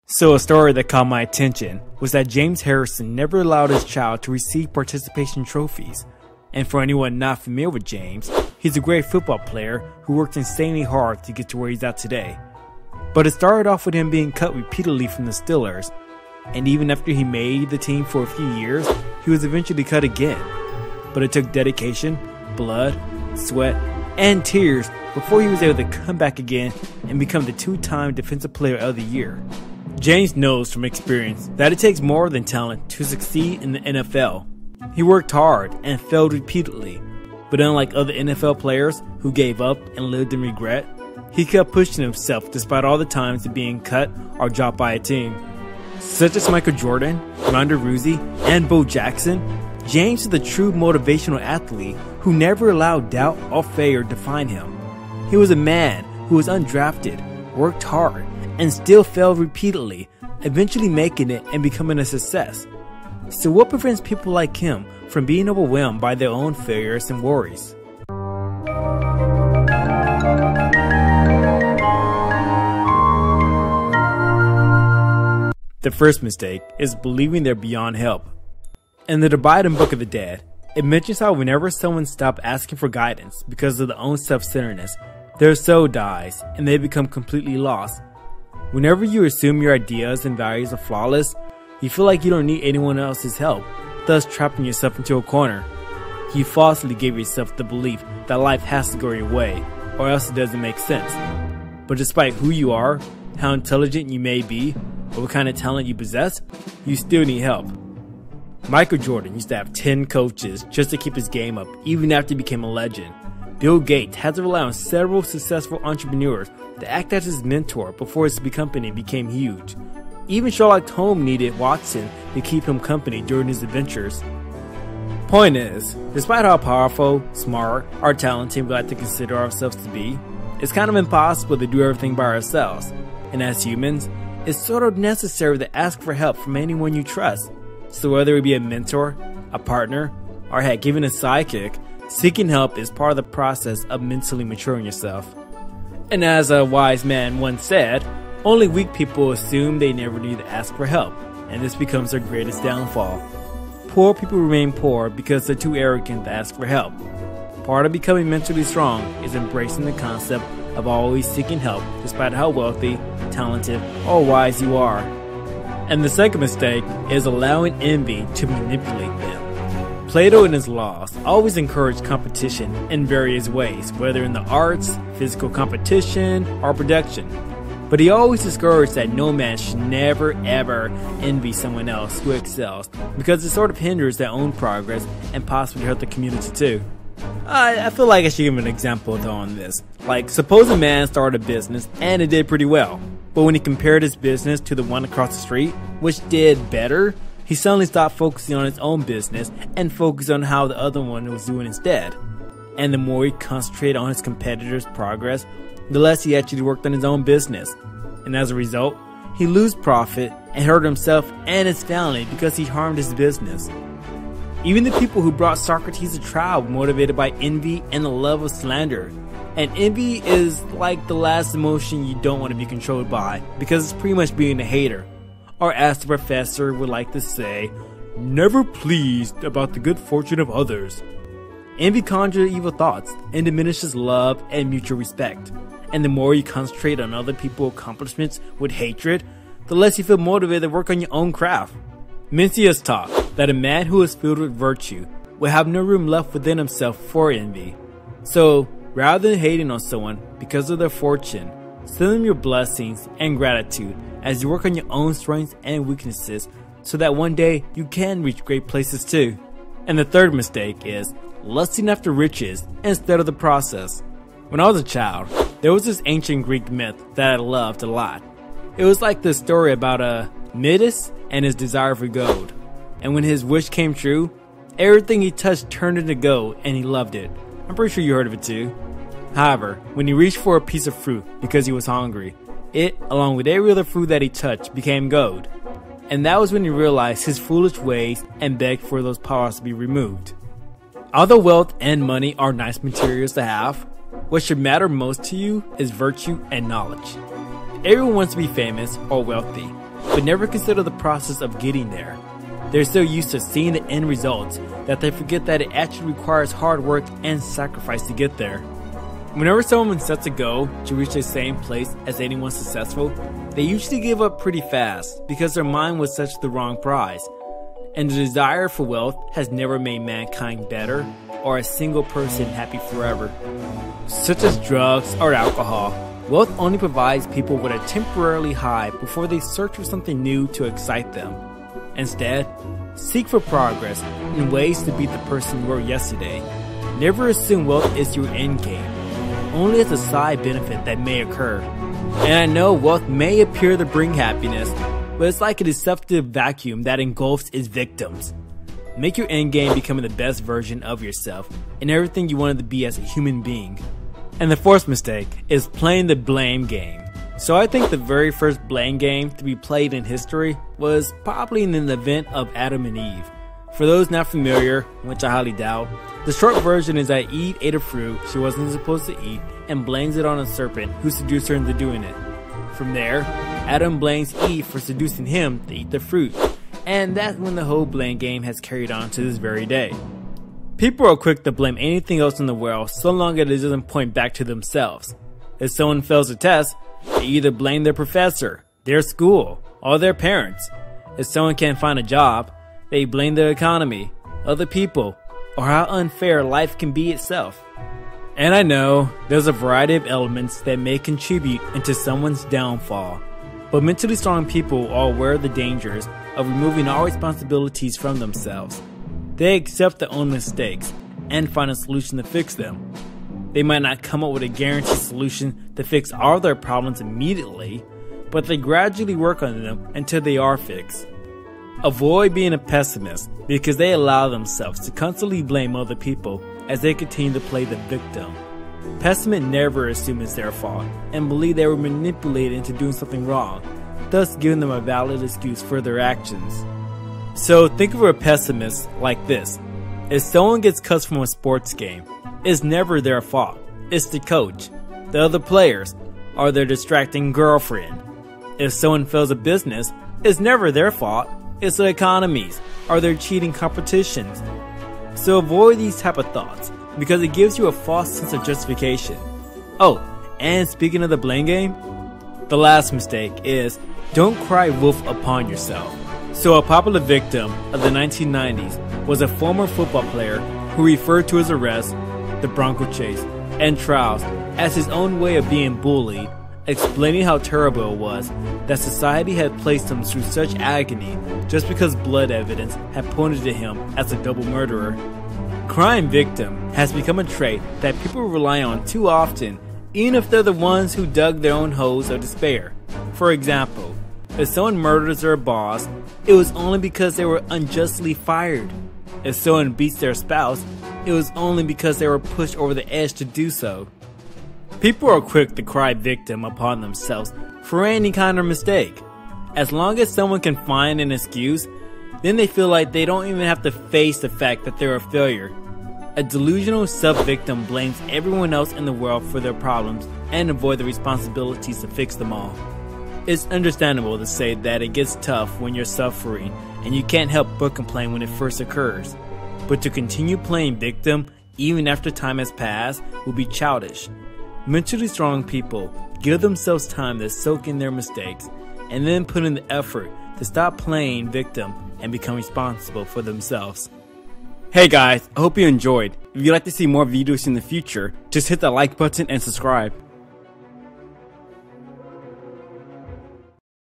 So a story that caught my attention was that James Harrison never allowed his child to receive participation trophies. And for anyone not familiar with James, he's a great football player who worked insanely hard to get to where he's at today. But it started off with him being cut repeatedly from the Steelers, and even after he made the team for a few years, he was eventually cut again. But it took dedication, blood, sweat, and tears before he was able to come back again and become the two-time Defensive Player of the Year. James knows from experience that it takes more than talent to succeed in the NFL. He worked hard and failed repeatedly, but unlike other NFL players who gave up and lived in regret, he kept pushing himself despite all the times of being cut or dropped by a team. Such as Michael Jordan, Ronda Rousey, and Bo Jackson, James is the true motivational athlete who never allowed doubt or failure to define him. He was a man who was undrafted, worked hard, and still failed repeatedly, eventually making it and becoming a success. So what prevents people like him from being overwhelmed by their own failures and worries? The first mistake is believing they're beyond help. In the Dividing Book of the Dead, it mentions how whenever someone stops asking for guidance because of their own self-centeredness, their soul dies and they become completely lost. Whenever you assume your ideas and values are flawless, you feel like you don't need anyone else's help, thus trapping yourself into a corner. You falsely give yourself the belief that life has to go your way, or else it doesn't make sense. But despite who you are, how intelligent you may be, or what kind of talent you possess, you still need help. Michael Jordan used to have 10 coaches just to keep his game up even after he became a legend. Bill Gates had to rely on several successful entrepreneurs to act as his mentor before his company became huge. Even Sherlock Holmes needed Watson to keep him company during his adventures. Point is, despite how powerful, smart, or talented we like to consider ourselves to be, it's kind of impossible to do everything by ourselves. And as humans, it's sort of necessary to ask for help from anyone you trust. So whether it be a mentor, a partner, or heck, even a sidekick, seeking help is part of the process of mentally maturing yourself. And as a wise man once said, only weak people assume they never need to ask for help, and this becomes their greatest downfall. Poor people remain poor because they're too arrogant to ask for help. Part of becoming mentally strong is embracing the concept of always seeking help despite how wealthy, talented, or wise you are. And the second mistake is allowing envy to manipulate them. Plato and his laws always encouraged competition in various ways, whether in the arts, physical competition, or production. But he always discouraged that no man should never ever envy someone else who excels, because it sort of hinders their own progress and possibly hurt the community too. I feel like I should give an example though on this. Like, suppose a man started a business and it did pretty well, but when he compared his business to the one across the street, which did better, he suddenly stopped focusing on his own business and focused on how the other one was doing instead. And the more he concentrated on his competitor's progress, the less he actually worked on his own business. And as a result, he lost profit and hurt himself and his family because he harmed his business. Even the people who brought Socrates to trial were motivated by envy and the love of slander. And envy is like the last emotion you don't want to be controlled by, because it's pretty much being a hater. Or as the professor would like to say, never pleased about the good fortune of others. Envy conjures evil thoughts and diminishes love and mutual respect. And the more you concentrate on other people's accomplishments with hatred, the less you feel motivated to work on your own craft. Mencius taught that a man who is filled with virtue will have no room left within himself for envy. So, rather than hating on someone because of their fortune, send them your blessings and gratitude as you work on your own strengths and weaknesses so that one day you can reach great places too. And the third mistake is lusting after riches instead of the process. When I was a child, there was this ancient Greek myth that I loved a lot. It was like the story about Midas and his desire for gold. And when his wish came true, everything he touched turned into gold and he loved it. I'm pretty sure you heard of it too. However, when he reached for a piece of fruit because he was hungry, it, along with every other fruit that he touched, became gold. And that was when he realized his foolish ways and begged for those powers to be removed. Although wealth and money are nice materials to have, what should matter most to you is virtue and knowledge. Everyone wants to be famous or wealthy, but never consider the process of getting there. They're so used to seeing the end results that they forget that it actually requires hard work and sacrifice to get there. Whenever someone sets a goal to reach the same place as anyone successful, they usually give up pretty fast because their mind was set to the wrong prize. And the desire for wealth has never made mankind better or a single person happy forever. Such as drugs or alcohol, wealth only provides people with a temporary high before they search for something new to excite them. Instead, seek for progress in ways to beat the person you were yesterday. Never assume wealth is your end game, only as a side benefit that may occur. And I know wealth may appear to bring happiness, but it's like a deceptive vacuum that engulfs its victims. Make your end game becoming the best version of yourself and everything you wanted to be as a human being. And the fourth mistake is playing the blame game. So I think the very first blame game to be played in history was probably in the event of Adam and Eve. For those not familiar, which I highly doubt, the short version is that Eve ate a fruit she wasn't supposed to eat and blames it on a serpent who seduced her into doing it. From there, Adam blames Eve for seducing him to eat the fruit, and that's when the whole blame game has carried on to this very day. People are quick to blame anything else in the world so long as it doesn't point back to themselves. If someone fails a test, they either blame their professor, their school, or their parents. If someone can't find a job, they blame the economy, other people, or how unfair life can be itself. And I know there's a variety of elements that may contribute into someone's downfall, but mentally strong people are aware of the dangers of removing all responsibilities from themselves. They accept their own mistakes and find a solution to fix them. They might not come up with a guaranteed solution to fix all their problems immediately, but they gradually work on them until they are fixed. Avoid being a pessimist because they allow themselves to constantly blame other people as they continue to play the victim. Pessimists never assume it's their fault and believe they were manipulated into doing something wrong, thus giving them a valid excuse for their actions. So think of a pessimist like this. If someone gets cut from a sports game, it's never their fault. It's the coach, the other players, or their distracting girlfriend. If someone fails a business, it's never their fault. It's the economies, or their cheating competitions. So avoid these type of thoughts, because it gives you a false sense of justification. Oh, and speaking of the blame game, the last mistake is don't cry wolf upon yourself. So a popular victim of the 1990s was a former football player who referred to his arrest, the Bronco chase, and trials as his own way of being bullied, explaining how terrible it was that society had placed him through such agony just because blood evidence had pointed to him as a double murderer. Crime victim has become a trait that people rely on too often, even if they're the ones who dug their own holes of despair. For example, if someone murders their boss, it was only because they were unjustly fired. If someone beats their spouse, it was only because they were pushed over the edge to do so. People are quick to cry victim upon themselves for any kind of mistake. As long as someone can find an excuse, then they feel like they don't even have to face the fact that they're a failure. A delusional self-victim blames everyone else in the world for their problems and avoid the responsibilities to fix them all. It's understandable to say that it gets tough when you're suffering and you can't help but complain when it first occurs. But to continue playing victim even after time has passed will be childish. Mentally strong people give themselves time to soak in their mistakes and then put in the effort to stop playing victim and become responsible for themselves. Hey guys, I hope you enjoyed. If you'd like to see more videos in the future, just hit the like button and subscribe.